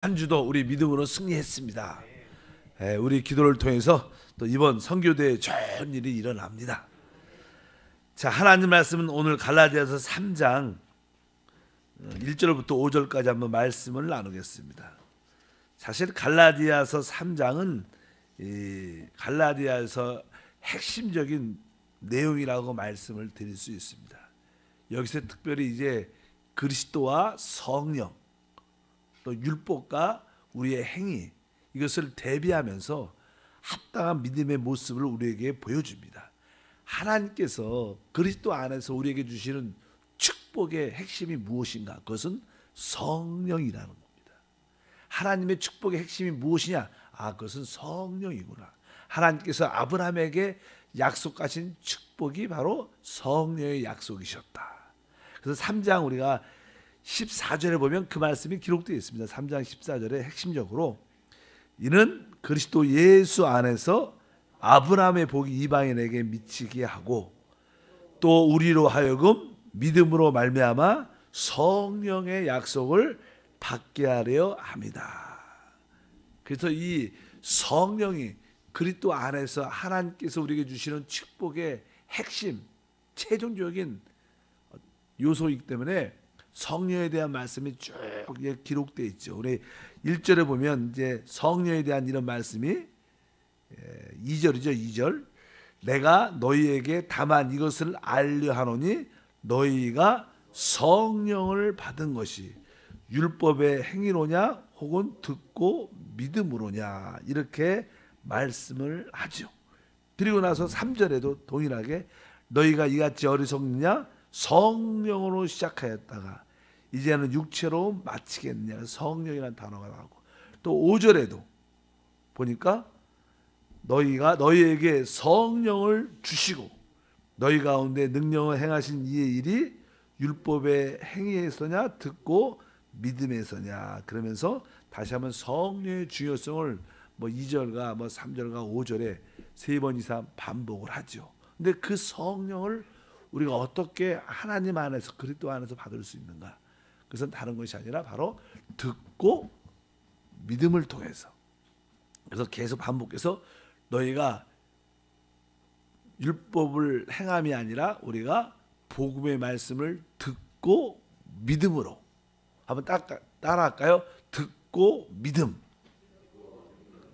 한 주도 우리 믿음으로 승리했습니다. 우리 기도를 통해서 또 이번 선교대에 좋은 일이 일어납니다. 자, 하나님 말씀은 오늘 갈라디아서 3장 1절부터 5절까지 한번 말씀을 나누겠습니다. 사실 갈라디아서 3장은 갈라디아에서 핵심적인 내용이라고 말씀을 드릴 수 있습니다. 여기서 특별히 이제 그리스도와 성령, 또 율법과 우리의 행위, 이것을 대비하면서 합당한 믿음의 모습을 우리에게 보여줍니다. 하나님께서 그리스도 안에서 우리에게 주시는 축복의 핵심이 무엇인가? 그것은 성령이라는 겁니다. 하나님의 축복의 핵심이 무엇이냐? 그것은 성령이구나. 하나님께서 아브라함에게 약속하신 축복이 바로 성령의 약속이셨다. 그래서 3장 우리가 14절에 보면 그 말씀이 기록되어 있습니다. 3장 14절에 핵심적으로 이는 그리스도 예수 안에서 아브라함의 복이 이방인에게 미치게 하고 또 우리로 하여금 믿음으로 말미암아 성령의 약속을 받게 하려 합니다. 그래서 이 성령이 그리스도 안에서 하나님께서 우리에게 주시는 축복의 핵심, 최종적인 요소이기 때문에 성령에 대한 말씀이 쭉 기록되어 있죠. 우리 1절에 보면 이제 성령에 대한 이런 말씀이 2절이죠. 2절. 내가 너희에게 다만 이것을 알려 하노니 너희가 성령을 받은 것이 율법의 행위로냐 혹은 듣고 믿음으로냐, 이렇게 말씀을 하죠. 그리고 나서 3절에도 동일하게 너희가 이같이 어리석느냐 성령으로 시작하였다가 이제는 육체로 마치겠느냐, 성령이라는 단어가 나오고, 또 5절에도 보니까 너희가 너희에게 성령을 주시고 너희 가운데 능력을 행하신 이의 일이 율법의 행위에서냐 듣고 믿음에서냐, 그러면서 다시 한번 성령의 중요성을 2절과 3절과 5절에 3번 이상 반복을 하죠. 근데 그 성령을 우리가 어떻게 하나님 안에서 그리스도 안에서 받을 수 있는가? 그것은 다른 것이 아니라 바로 듣고 믿음을 통해서. 그래서 계속 반복해서 너희가 율법을 행함이 아니라 우리가 복음의 말씀을 듣고 믿음으로. 한번 따라할까요? 듣고 믿음.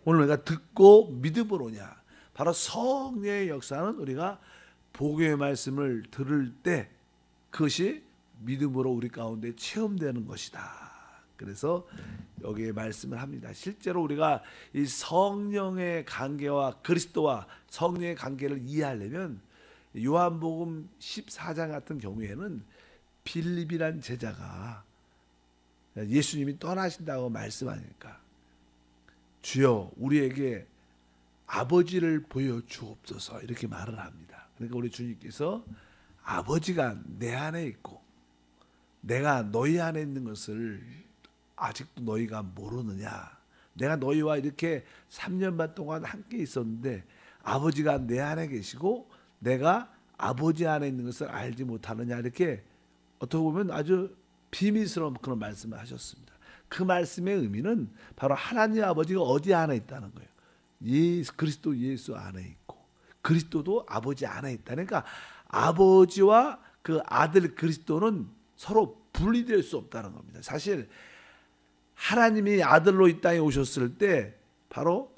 오늘 우리가 듣고 믿음으로냐? 바로 성령의 역사는 우리가 복음의 말씀을 들을 때 그것이 믿음으로 우리 가운데 체험되는 것이다. 그래서 여기에 말씀을 합니다. 실제로 우리가 이 성령의 관계와 그리스도와 성령의 관계를 이해하려면 요한복음 14장 같은 경우에는 빌립이란 제자가 예수님이 떠나신다고 말씀하니까 주여 우리에게 아버지를 보여주옵소서, 이렇게 말을 합니다. 그러니까 우리 주님께서 아버지가 내 안에 있고 내가 너희 안에 있는 것을 아직도 너희가 모르느냐? 내가 너희와 이렇게 3년 반 동안 함께 있었는데 아버지가 내 안에 계시고 내가 아버지 안에 있는 것을 알지 못하느냐? 이렇게 어떻게 보면 아주 비밀스러운 그런 말씀을 하셨습니다. 그 말씀의 의미는 바로 하나님 아버지가 어디 안에 있다는 거예요. 그리스도 예수 안에 있고 그리스도도 아버지 안에 있다. 그러니까 아버지와 그 아들 그리스도는 서로 분리될 수 없다는 겁니다. 사실 하나님이 아들로 이 땅에 오셨을 때 바로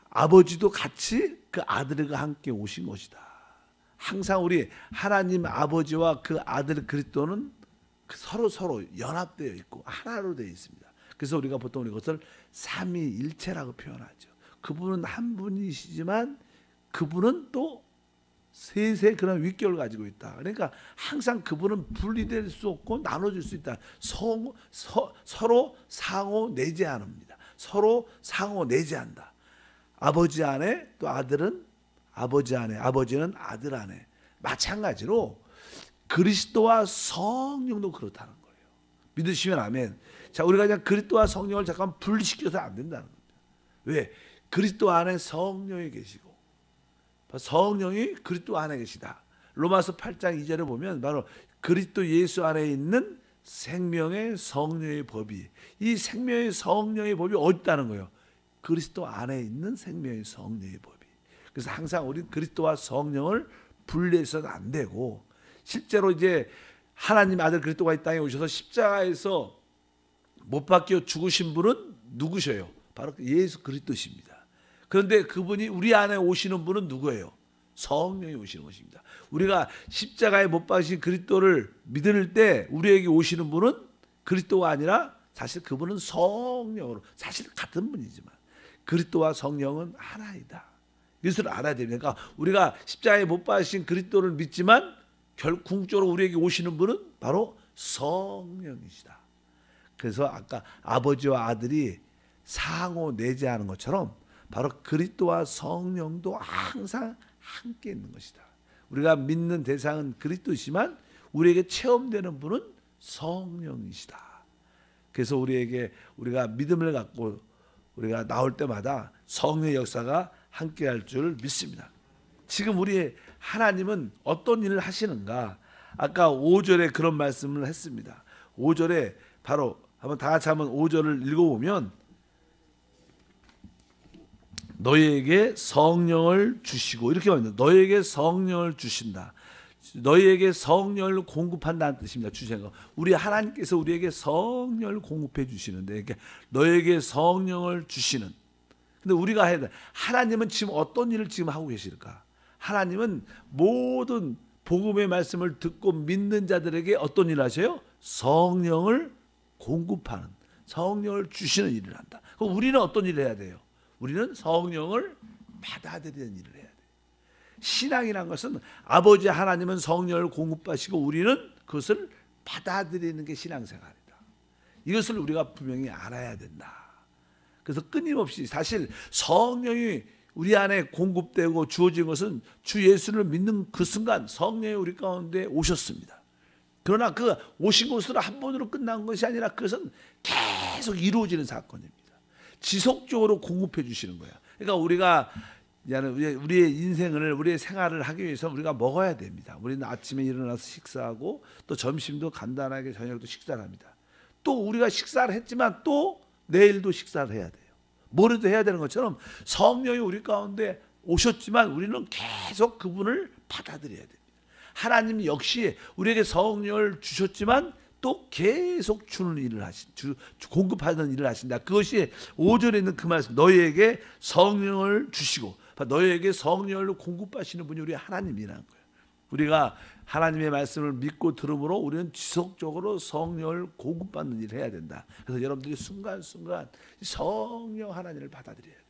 아버지도 같이 그 아들과 함께 오신 것이다. 항상 우리 하나님 아버지와 그 아들 그리스도는 서로 연합되어 있고 하나로 되어 있습니다. 그래서 우리가 보통 이것을 삼위일체라고 표현하죠. 그분은 한 분이시지만 그분은 또 셋의 그런 윗결을 가지고 있다. 그러니까 항상 그분은 분리될 수 없고 나눠질 수 있다. 서로 상호 내재합니다. 서로 상호 내재한다. 아버지 안에 또 아들은 아버지 안에, 아버지는 아들 안에. 마찬가지로 그리스도와 성령도 그렇다는 거예요. 믿으시면 아멘. 자, 우리가 그냥 그리스도와 성령을 잠깐 분리시켜서 안 된다는 겁니다. 왜? 그리스도 안에 성령이 계시고 성령이 그리스도 안에 계시다. 로마서 8장 2절에 보면 바로 그리스도 예수 안에 있는 생명의 성령의 법이, 이 생명의 성령의 법이 어디 있다는 거예요? 그리스도 안에 있는 생명의 성령의 법이. 그래서 항상 우리는 그리스도와 성령을 분리해서는 안 되고, 실제로 이제 하나님 아들 그리스도가 이 땅에 오셔서 십자가에서 못 박혀 죽으신 분은 누구셔요? 바로 예수 그리스도십니다. 그런데 그분이 우리 안에 오시는 분은 누구예요? 성령이 오시는 것입니다. 우리가 십자가에 못 박히신 그리스도를 믿을 때 우리에게 오시는 분은 그리스도가 아니라 사실 그분은 성령으로, 사실 같은 분이지만 그리스도와 성령은 하나이다. 이것을 알아야 됩니다. 그러니까 우리가 십자가에 못 박히신 그리스도를 믿지만 궁극적으로 우리에게 오시는 분은 바로 성령이시다. 그래서 아까 아버지와 아들이 상호 내재하는 것처럼 바로 그리스도와 성령도 항상 함께 있는 것이다. 우리가 믿는 대상은 그리스도이지만 우리에게 체험되는 분은 성령이시다. 그래서 우리가 믿음을 갖고 우리가 나올 때마다 성령의 역사가 함께할 줄 믿습니다. 지금 우리 하나님은 어떤 일을 하시는가? 아까 5절에 그런 말씀을 했습니다. 5절에 바로 한번 다 같이 한번 5절을 읽어보면, 너희에게 성령을 주시고, 이렇게 말합니다. 너희에게 성령을 주신다. 너희에게 성령을 공급한다는 뜻입니다. 주시는 거. 우리 하나님께서 우리에게 성령을 공급해 주시는데, 그러니까 너희에게 성령을 주시는. 근데 우리가 해야 돼. 하나님은 지금 어떤 일을 지금 하고 계실까? 하나님은 모든 복음의 말씀을 듣고 믿는 자들에게 어떤 일을 하셔요? 성령을 공급하는, 성령을 주시는 일을 한다. 그럼 우리는 어떤 일을 해야 돼요? 우리는 성령을 받아들이는 일을 해야 돼요. 신앙이라는 것은 아버지 하나님은 성령을 공급하시고 우리는 그것을 받아들이는 게 신앙생활이다. 이것을 우리가 분명히 알아야 된다. 그래서 끊임없이, 사실 성령이 우리 안에 공급되고 주어진 것은 주 예수를 믿는 그 순간 성령이 우리 가운데 오셨습니다. 그러나 그 오신 것으로 한 번으로 끝난 것이 아니라 그것은 계속 이루어지는 사건입니다. 지속적으로 공급해 주시는 거예요. 그러니까 우리가 우리의 인생을, 우리의 생활을 하기 위해서 우리가 먹어야 됩니다. 우리는 아침에 일어나서 식사하고 또 점심도 간단하게, 저녁도 식사를 합니다. 또 우리가 식사를 했지만 또 내일도 식사를 해야 돼요. 뭐라도 해야 되는 것처럼 성령이 우리 가운데 오셨지만 우리는 계속 그분을 받아들여야 됩니다. 하나님 역시 우리에게 성령을 주셨지만 또 계속 주는 일을 공급하는 일을 하신다. 그것이 5절에 있는 그 말씀, 너희에게 성령을 주시고, 너희에게 성령을 공급하시는 분이 우리 하나님이라는 거예요. 우리가 하나님의 말씀을 믿고 들음으로 우리는 지속적으로 성령을 공급받는 일을 해야 된다. 그래서 여러분들이 순간순간 성령 하나님을 받아들여야 돼요.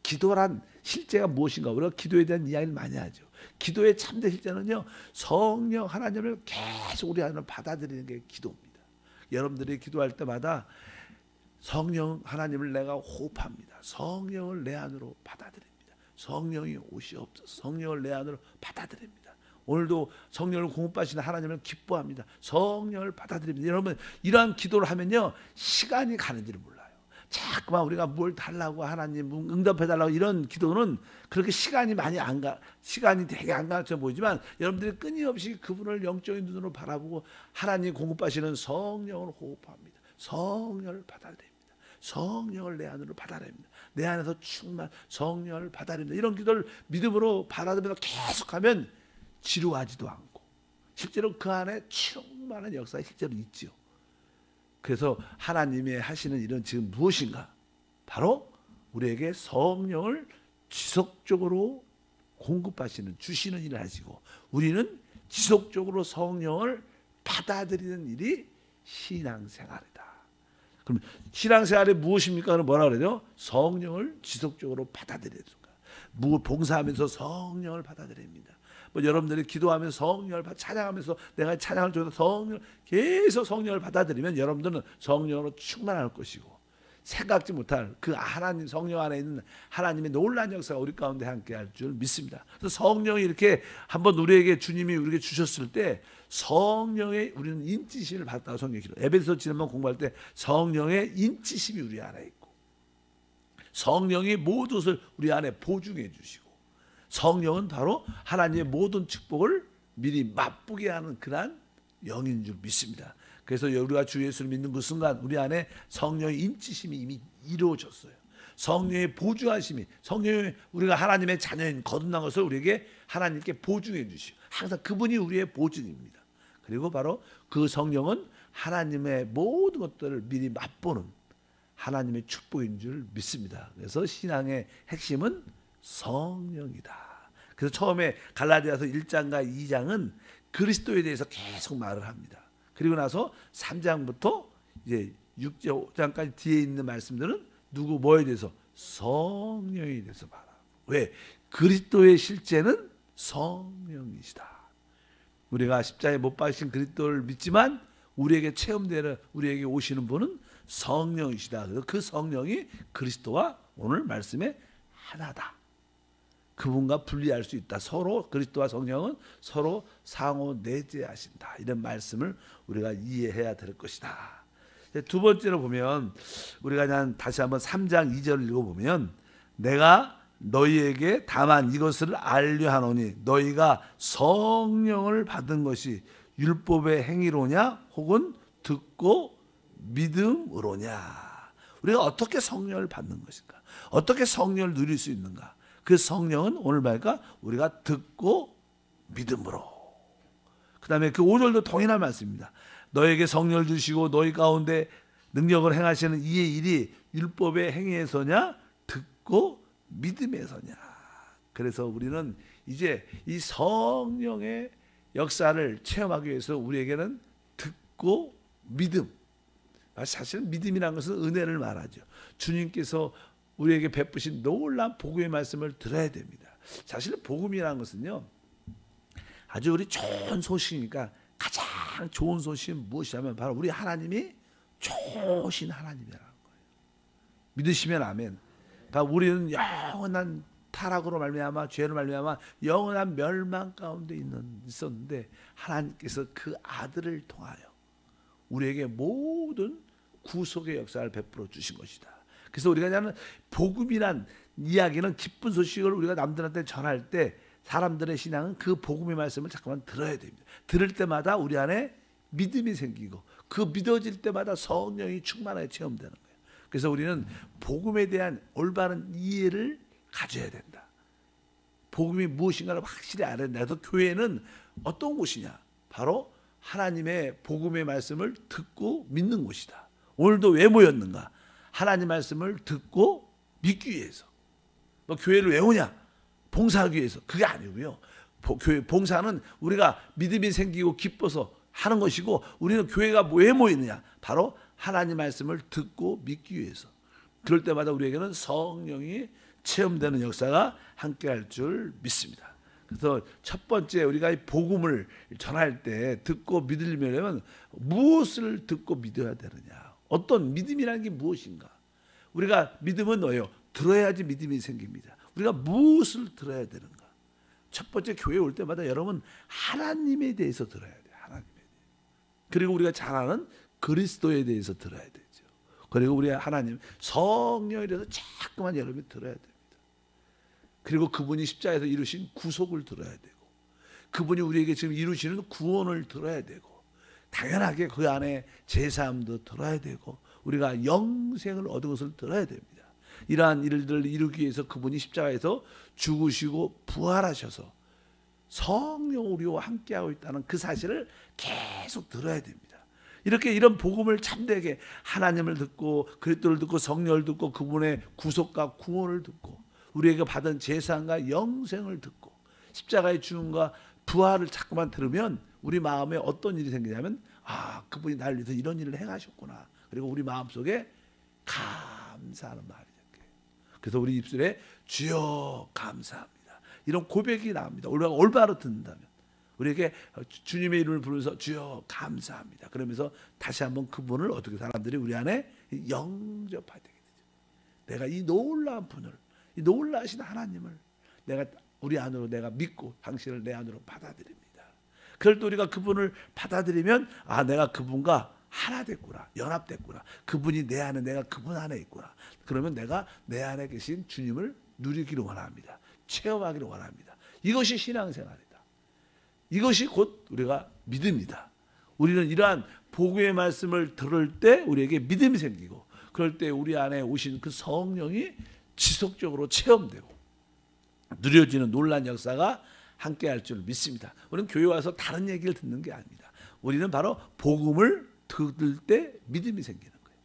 기도란 실제가 무엇인가? 우리가 기도에 대한 이야기를 많이 하죠. 기도의 참된 실제는요, 성령 하나님을 계속 우리 안으로 받아들이는 게 기도입니다. 여러분들이 기도할 때마다 성령 하나님을 내가 호흡합니다. 성령을 내 안으로 받아들입니다. 성령이 오시옵소서. 성령을 내 안으로 받아들입니다. 오늘도 성령을 공급하시는 하나님을 기뻐합니다. 성령을 받아들입니다. 여러분, 이러한 기도를 하면요, 시간이 가는지를 몰라요. 자꾸만 우리가 뭘 달라고, 하나님 응답해 달라고, 이런 기도는 그렇게 시간이 되게 안 가는 것처럼 보이지만 여러분들이 끊임없이 그분을 영적인 눈으로 바라보고 하나님 공급하시는 성령을 호흡합니다. 성령을 받아들입니다. 성령을 내 안으로 받아들입니다. 내 안에서 성령을 받아들입니다. 이런 기도를 믿음으로 받아들이면서 계속하면 지루하지도 않고 실제로 그 안에 충만한 역사가 실제로 있지요. 그래서 하나님의 하시는 일은 지금 무엇인가? 바로 우리에게 성령을 지속적으로 공급하시는, 주시는 일을 하시고, 우리는 지속적으로 성령을 받아들이는 일이 신앙생활이다. 그럼 신앙생활이 무엇입니까? 뭐라 그러죠? 성령을 지속적으로 받아들여야 됩니다. 봉사하면서 성령을 받아들입니다. 여러분들이 기도하면서 성령을 찬양하면서 내가 찬양을 통해서 계속 성령을 받아들이면 여러분들은 성령으로 충만할 것이고, 생각지 못할 그 하나님, 성령 안에 있는 하나님의 놀라운 역사가 우리 가운데 함께 할 줄 믿습니다. 그래서 성령이 이렇게 한번 우리에게 주님이 우리에게 주셨을 때 성령의 우리는 인치심을 받았다고 성경이 기록해요. 에베소 지난번 공부할 때 성령의 인치심이 우리 안에 있고, 성령이 모든 것을 우리 안에 보증해 주시고, 성령은 바로 하나님의 모든 축복을 미리 맛보게 하는 그러한 영인 줄 믿습니다. 그래서 우리가 주 예수를 믿는 그 순간 우리 안에 성령의 인치심이 이미 이루어졌어요. 성령의 보증하심이, 성령이 우리가 하나님의 자녀인 거듭난 것을 우리에게 하나님께 보증해 주시고, 항상 그분이 우리의 보증입니다. 그리고 바로 그 성령은 하나님의 모든 것들을 미리 맛보는 하나님의 축복인 줄 믿습니다. 그래서 신앙의 핵심은 성령이다. 그래서 처음에 갈라디아서 1장과 2장은 그리스도에 대해서 계속 말을 합니다. 그리고 나서 3장부터 이제 6장까지 뒤에 있는 말씀들은 누구 뭐에 대해서? 성령에 대해서 말하고. 왜? 그리스도의 실제는 성령이시다. 우리가 십자가에 못 박히신 그리스도를 믿지만 우리에게 체험되는, 우리에게 오시는 분은 성령이시다. 그래서 그 성령이 그리스도와 오늘 말씀에 하나다. 그분과 분리할 수 있다. 서로 그리스도와 성령은 서로 상호 내재하신다. 이런 말씀을 우리가 이해해야 될 것이다. 두 번째로 보면 우리가 그냥 다시 한번 3장 2절을 읽어보면, 내가 너희에게 다만 이것을 알려 하노니 너희가 성령을 받은 것이 율법의 행위로냐 혹은 듣고 믿음으로냐. 우리가 어떻게 성령을 받는 것인가, 어떻게 성령을 누릴 수 있는가. 그 성령은 오늘 말까 우리가 듣고 믿음으로. 그 다음에 그 5절도 동일한 말씀입니다. 너에게 성령을 주시고 너희 가운데 능력을 행하시는 이의 일이 율법의 행위에서냐 듣고 믿음에서냐. 그래서 우리는 이제 이 성령의 역사를 체험하기 위해서 우리에게는 듣고 믿음. 사실 믿음이라는 것은 은혜를 말하죠. 주님께서 우리에게 베푸신 놀라운 복음의 말씀을 들어야 됩니다. 사실 복음이라는 것은요, 아주 우리 좋은 소식이니까 가장 좋은 소식은 무엇이냐면 바로 우리 하나님이 좋으신 하나님이라는 거예요. 믿으시면 아멘. 우리는 영원한 타락으로 말미암아, 죄로 말미암아 영원한 멸망 가운데 있었는데 하나님께서 그 아들을 통하여 우리에게 모든 구속의 역사를 베풀어 주신 것이다. 그래서 우리가 하는 복음이란 이야기는, 기쁜 소식을 우리가 남들한테 전할 때 사람들의 신앙은 그 복음의 말씀을 잠깐만 들어야 됩니다. 들을 때마다 우리 안에 믿음이 생기고 그 믿어질 때마다 성령이 충만하게 체험되는 거예요. 그래서 우리는 복음에 대한 올바른 이해를 가져야 된다. 복음이 무엇인가를 확실히 알아야 된다. 그래서 교회는 어떤 곳이냐? 바로 하나님의 복음의 말씀을 듣고 믿는 곳이다. 오늘도 왜 모였는가? 하나님 말씀을 듣고 믿기 위해서. 교회를 왜 오냐? 봉사하기 위해서. 그게 아니고요. 교회 봉사는 우리가 믿음이 생기고 기뻐서 하는 것이고, 우리는 교회가 왜 모이느냐? 바로 하나님 말씀을 듣고 믿기 위해서. 그럴 때마다 우리에게는 성령이 체험되는 역사가 함께할 줄 믿습니다. 그래서 첫 번째 우리가 이 복음을 전할 때 듣고 믿으려면 무엇을 듣고 믿어야 되느냐? 어떤 믿음이라는 게 무엇인가? 우리가 믿음은 뭐예요? 들어야지 믿음이 생깁니다. 우리가 무엇을 들어야 되는가? 첫 번째 교회에 올 때마다 여러분 하나님에 대해서 들어야 돼요. 하나님에 대해서. 그리고 우리가 잘 아는 그리스도에 대해서 들어야 되죠. 그리고 우리 하나님 성령에 대해서 자꾸만 여러분이 들어야 됩니다. 그리고 그분이 십자가에서 이루신 구속을 들어야 되고, 그분이 우리에게 지금 이루시는 구원을 들어야 되고, 당연하게 그 안에 제사함도 들어야 되고, 우리가 영생을 얻은 것을 들어야 됩니다. 이러한 일들을 이루기 위해서 그분이 십자가에서 죽으시고 부활하셔서 성령 우리와 함께하고 있다는 그 사실을 계속 들어야 됩니다. 이렇게 이런 복음을 참되게 하나님을 듣고 그리스도를 듣고 성령을 듣고 그분의 구속과 구원을 듣고 우리에게 받은 제사함과 영생을 듣고 십자가의 죽음과 부활을 자꾸만 들으면 우리 마음에 어떤 일이 생기냐면, 아, 그분이 나를 위해서 이런 일을 행하셨구나. 그리고 우리 마음속에 감사하는 말이 생겨요. 그래서 우리 입술에 주여 감사합니다. 이런 고백이 나옵니다. 우리가 올바로 듣는다면 우리에게 주님의 이름을 부르면서 주여 감사합니다. 그러면서 다시 한번 그분을 어떻게 사람들이 우리 안에 영접하게 되죠. 내가 이 놀라운 분을, 이 놀라신 하나님을 내가 우리 안으로 내가 믿고 당신을 내 안으로 받아들입니다. 그럴 때 우리가 그분을 받아들이면, 아, 내가 그분과 하나 됐구나, 연합됐구나. 그분이 내 안에, 내가 그분 안에 있구나. 그러면 내가 내 안에 계신 주님을 누리기를 원합니다. 체험하기를 원합니다. 이것이 신앙생활이다. 이것이 곧 우리가 믿음이다. 우리는 이러한 복음의 말씀을 들을 때 우리에게 믿음이 생기고, 그럴 때 우리 안에 오신 그 성령이 지속적으로 체험되고 누려지는 놀라운 역사가 함께할 줄 믿습니다. 우리는 교회 와서 다른 얘기를 듣는 게 아닙니다. 우리는 바로 복음을 들을 때 믿음이 생기는 거예요.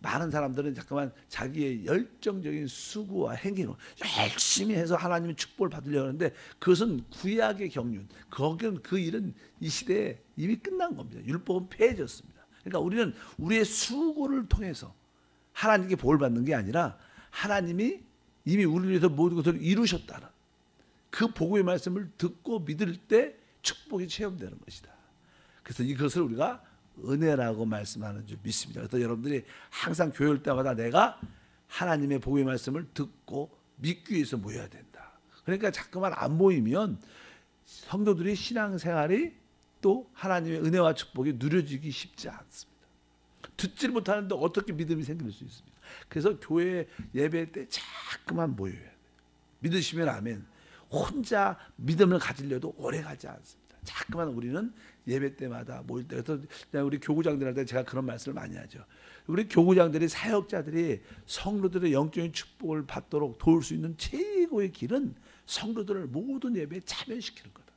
많은 사람들은 잠깐만 자기의 열정적인 수고와 행위로 열심히 해서 하나님의 축복을 받으려고 하는데, 그것은 구약의 경륜, 거기는 그 일은 이 시대에 이미 끝난 겁니다. 율법은 폐해졌습니다. 그러니까 우리는 우리의 수고를 통해서 하나님께 복을 받는 게 아니라 하나님이 이미 우리를 위해서 모든 것을 이루셨다는 그 복음의 말씀을 듣고 믿을 때 축복이 체험되는 것이다. 그래서 이것을 우리가 은혜라고 말씀하는 줄 믿습니다. 그래서 여러분들이 항상 교회 올 때마다 내가 하나님의 복음의 말씀을 듣고 믿기 위해서 모여야 된다. 그러니까 자꾸만 안 모이면 성도들이 신앙생활이 또 하나님의 은혜와 축복이 누려지기 쉽지 않습니다. 듣지를 못하는데 어떻게 믿음이 생길 수 있습니까? 그래서 교회 예배 때 자꾸만 모여야 돼요. 믿으시면 아멘. 혼자 믿음을 가지려도 오래 가지 않습니다. 자꾸만 우리는 예배 때마다 모일 때, 그래서 우리 교구장들한테 제가 그런 말씀을 많이 하죠. 우리 교구장들이, 사역자들이 성도들의 영적인 축복을 받도록 도울 수 있는 최고의 길은 성도들을 모든 예배에 참여시키는 거다.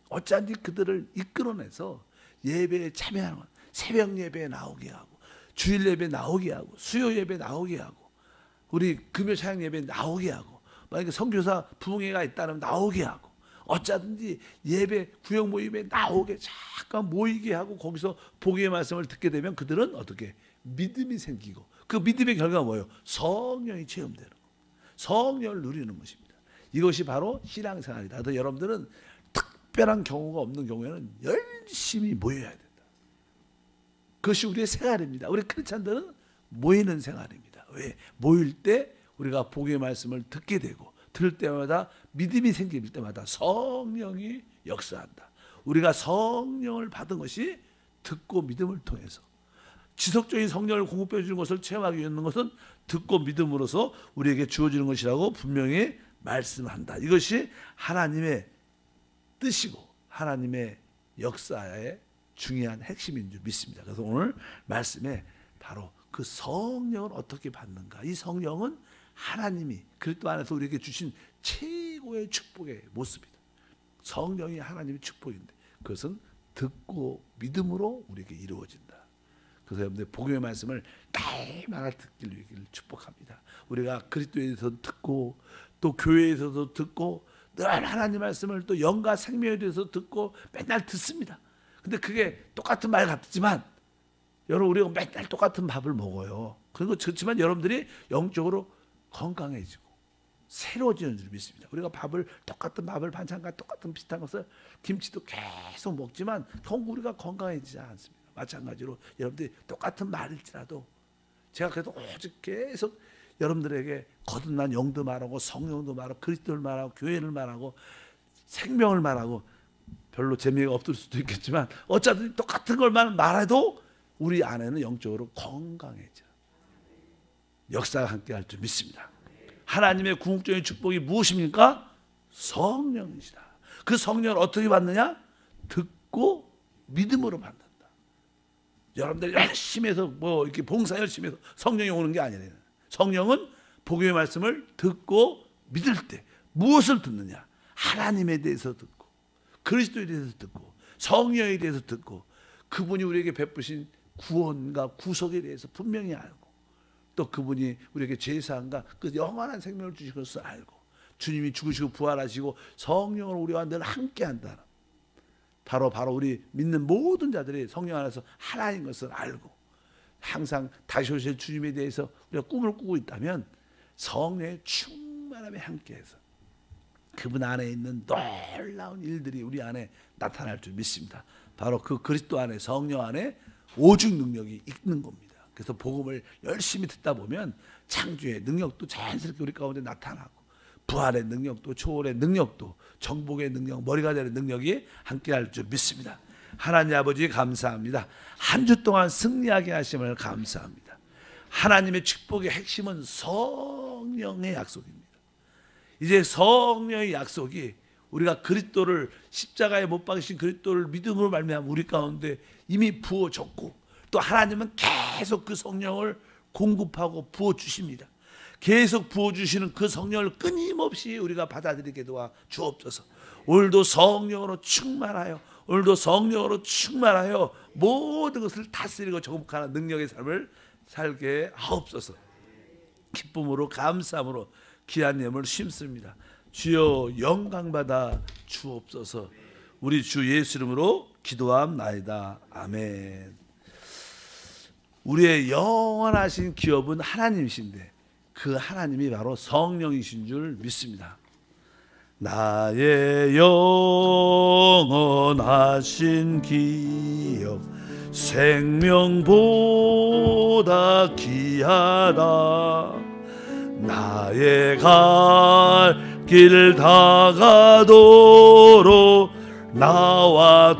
어쩐지 그들을 이끌어내서 예배에 참여하는 것, 새벽 예배에 나오게 하고, 주일 예배에 나오게 하고, 수요 예배에 나오게 하고, 우리 금요 사역 예배에 나오게 하고, 만약에 선교사 부흥회가 있다면 나오게 하고, 어쩌든지 예배 구역 모임에 나오게 잠깐 모이게 하고, 거기서 복음의 말씀을 듣게 되면 그들은 어떻게 믿음이 생기고, 그 믿음의 결과가 뭐예요? 성령이 체험되는 거, 성령을 누리는 것입니다. 이것이 바로 신앙생활이다. 그래서 여러분들은 특별한 경우가 없는 경우에는 열심히 모여야 된다. 그것이 우리의 생활입니다. 우리 크리스찬들은 모이는 생활입니다. 왜? 모일 때 우리가 복음의 말씀을 듣게 되고, 들을 때마다 믿음이 생길 때마다 성령이 역사한다. 우리가 성령을 받은 것이 듣고 믿음을 통해서, 지속적인 성령을 공급해 주는 것을 체험하게 되는 것은 듣고 믿음으로서 우리에게 주어지는 것이라고 분명히 말씀한다. 이것이 하나님의 뜻이고 하나님의 역사의 중요한 핵심인 줄 믿습니다. 그래서 오늘 말씀에 바로 그 성령을 어떻게 받는가, 이 성령은 하나님이 그리스도 안에서 우리에게 주신 최고의 축복의 모습이다. 성령이 하나님의 축복인데 그것은 듣고 믿음으로 우리에게 이루어진다. 그래서 여러분들 복음의 말씀을 날마다 듣기를 축복합니다. 우리가 그리스도에 대해서 듣고 또 교회에서도 듣고 늘 하나님 말씀을 또 영과 생명에 대해서 듣고 맨날 듣습니다. 근데 그게 똑같은 말 같지만 여러분, 우리가 맨날 똑같은 밥을 먹어요. 그렇지만 여러분들이 영적으로 건강해지고 새로워지는 줄 믿습니다. 우리가 똑같은 밥을 반찬과 똑같은 비슷한 것을 김치도 계속 먹지만 결국 우리가 건강해지지 않습니다. 마찬가지로 여러분들이 똑같은 말일지라도 제가 그래도 오직 계속 여러분들에게 거듭난 영도 말하고 성령도 말하고 그리스도를 말하고 교회를 말하고 생명을 말하고 별로 재미가 없을 수도 있겠지만 어차피 똑같은 걸만 말해도 우리 안에는 영적으로 건강해져 역사가 함께할 줄 믿습니다. 하나님의 궁극적인 축복이 무엇입니까? 성령이시다. 그 성령을 어떻게 받느냐? 듣고 믿음으로 받는다. 여러분들 열심히 해서 이렇게 봉사 열심히 해서 성령이 오는 게 아니에요. 성령은 복음의 말씀을 듣고 믿을 때 무엇을 듣느냐? 하나님에 대해서 듣고 그리스도에 대해서 듣고 성령에 대해서 듣고 그분이 우리에게 베푸신 구원과 구속에 대해서 분명히 알고 또 그분이 우리에게 제사함과 그 영원한 생명을 주신 것을 알고 주님이 죽으시고 부활하시고 성령을 우리와 늘 함께한다는 바로 우리 믿는 모든 자들이 성령 안에서 하나인 것을 알고 항상 다시 오실 주님에 대해서 우리가 꿈을 꾸고 있다면 성령의 충만함에 함께해서 그분 안에 있는 놀라운 일들이 우리 안에 나타날 줄 믿습니다. 바로 그 그리스도 안에 성령 안에 오직 능력이 있는 겁니다. 그래서 복음을 열심히 듣다 보면 창조의 능력도 자연스럽게 우리 가운데 나타나고 부활의 능력도 초월의 능력도 정복의 능력 머리가 되는 능력이 함께할 줄 믿습니다. 하나님 아버지 감사합니다. 한 주 동안 승리하게 하심을 감사합니다. 하나님의 축복의 핵심은 성령의 약속입니다. 이제 성령의 약속이 우리가 그리스도를 십자가에 못 박으신 그리스도를 믿음으로 말미암아 우리 가운데 이미 부어졌고, 또 하나님은 계속 그 성령을 공급하고 부어주십니다. 계속 부어주시는 그 성령을 끊임없이 우리가 받아들이게 도와 주옵소서. 오늘도 성령으로 충만하여, 오늘도 성령으로 충만하여 모든 것을 다스리고 정복하는 능력의 삶을 살게 하옵소서. 기쁨으로 감사함으로 귀한 예물을 심습니다. 주여 영광받아 주옵소서. 우리 주 예수 이름으로 기도함나이다. 아멘. 우리의 영원하신 기업은 하나님이신데 그 하나님이 바로 성령이신 줄 믿습니다. 나의 영원하신 기업 생명보다 귀하다. 나의 갈 길 다가도록 나와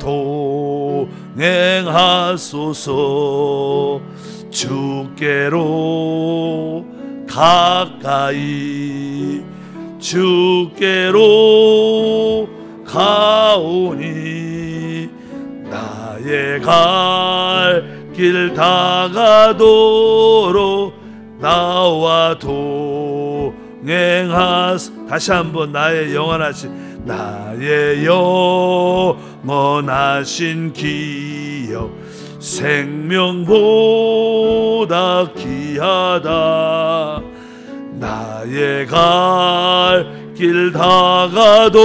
동행하소서. 주께로 가까이 주께로 가오니 나의 갈 길 다가도록 나와 동행하소서. 다시 한번 나의 영원하신 기업 생명보다 귀하다. 나의 갈 길 다가도록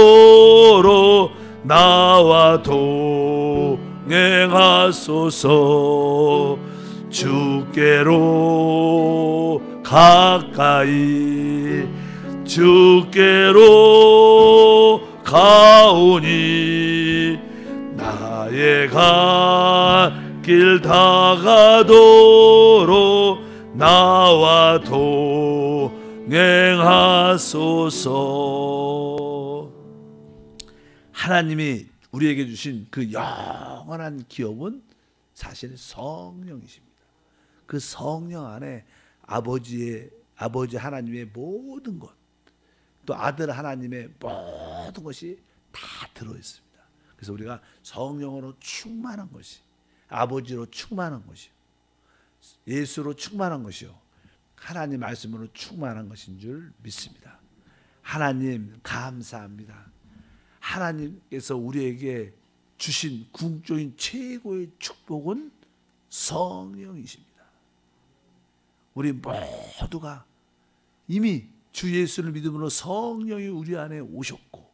나와 동행하소서. 주께로 가까이 주께로 가오니 나의 갈 길 다가도록 나와 동행하소서. 하나님이 우리에게 주신 그 영원한 기업은 사실 성령이십니다. 그 성령 안에 아버지 하나님의 모든 것, 또 아들 하나님의 모든 것이 다 들어있습니다. 그래서 우리가 성령으로 충만한 것이, 아버지로 충만한 것이요, 예수로 충만한 것이요, 하나님 말씀으로 충만한 것인 줄 믿습니다. 하나님 감사합니다. 하나님께서 우리에게 주신 궁극적인 최고의 축복은 성령이십니다. 우리 모두가 이미 주 예수를 믿음으로 성령이 우리 안에 오셨고,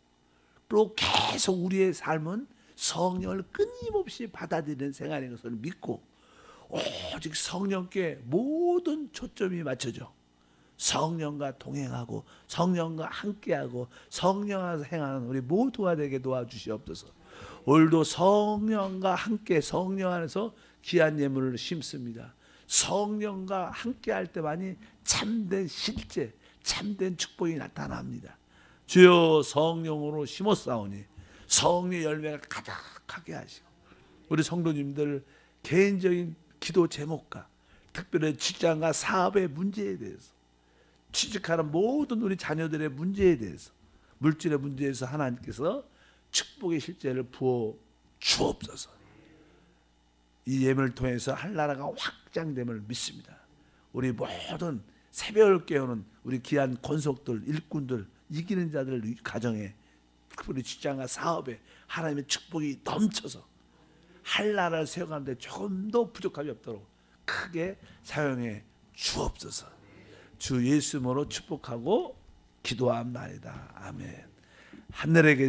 또 계속 우리의 삶은 성령을 끊임없이 받아들이는 생활인 것을 믿고 오직 성령께 모든 초점이 맞춰져 성령과 동행하고 성령과 함께하고 성령 안에서 행하는 우리 모두가 되게 도와주시옵소서. 오늘도 성령과 함께 성령 안에서 귀한 예물을 심습니다. 성령과 함께할 때만이 참된 실제, 참된 축복이 나타납니다. 주여 성령으로 심었사오니 성령의 열매가 가득하게 하시고, 우리 성도님들 개인적인 기도 제목과 특별히 직장과 사업의 문제에 대해서, 취직하는 모든 우리 자녀들의 문제에 대해서, 물질의 문제에서 하나님께서 축복의 실제를 부어 주옵소서. 이 예물을 통해서 한나라가 확장됨을 믿습니다. 우리 모든 새벽을 깨우는 우리 귀한 권속들, 일꾼들, 이기는 자들 가정에, 특별히 직장과 사업에 하나님의 축복이 넘쳐서 한나라를 세워가는데 조금 더 부족함이 없도록 크게 사용해 주옵소서. 주 예수 이름으로 축복하고 기도함나이다. 아멘. 하늘에게